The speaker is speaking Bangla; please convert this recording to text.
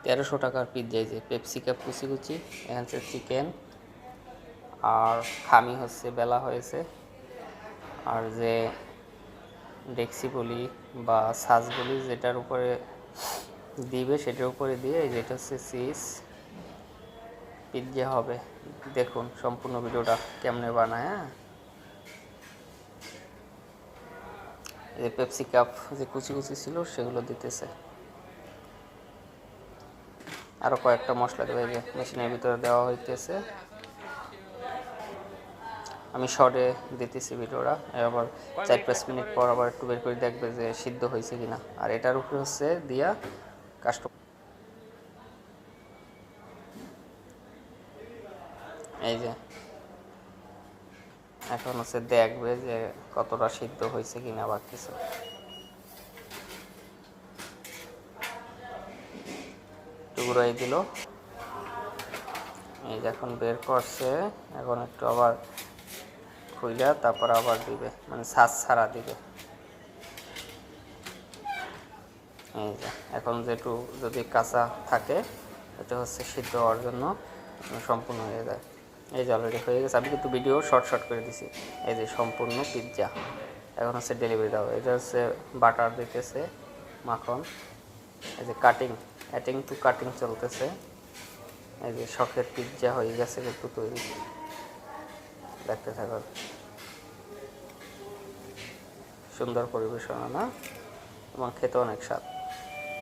1300 টাকার পিৎজা। এই যে পেপসি কাপ কুচি কুচি, এখানে হচ্ছে চিকেন, আর খামি হচ্ছে বেলা হয়েছে, আর যে ডেক্সি বলি বা সাজ বলি যেটার উপরে দিবে সেটার উপরে দিয়ে এই যেটা হচ্ছে চিজ পিৎজা হবে। দেখুন সম্পূর্ণ ভিডিওটা কেমনে বানায়। হ্যাঁ, এই যে পেপসি কাপ যে কুচি কুচি ছিল সেগুলো দিতেছে, আরও কয়েকটা মশলা দেবে। এই যে মেশিনের ভিতরে দেওয়া হইতেছে, আমি শর্টে দিতেছি ভিডিওটা। আবার 4-5 মিনিট পর আবার একটু বের করে দেখবে যে সিদ্ধ হয়েছে কিনা। আর এটার উপরে হচ্ছে দিয়া কাস্টমার এই যে এখন হচ্ছে দেখবে যে কতটা সিদ্ধ হয়েছে কিনা বা কিছু। টুকরাই দিল, এই যে এখন বের করছে। এখন একটু আবার খুইলা তারপর আবার দিবে, মানে ছাঁচ ছাড়া দিবে। এই যে এখন যেটু যদি কাঁচা থাকে এটা হচ্ছে সিদ্ধ হওয়ার জন্য সম্পূর্ণ হয়ে যায়। এই যে অলরেডি হয়ে গেছে, আমি কিন্তু ভিডিও শর্ট করে দিছি। এই যে সম্পূর্ণ পিৎজা এখন হচ্ছে ডেলিভারি দেওয়া। এটা হচ্ছে বাটার দিতেছে, মাখন। এই যে অ্যাটিং টু কাটিং চলতেছে। এই যে শখের পিৎজা হয়ে গেছে কিন্তু তৈরি, দেখতে থাকুন। সুন্দর পরিবেশনা না, এবং খেতে অনেক স্বাদ।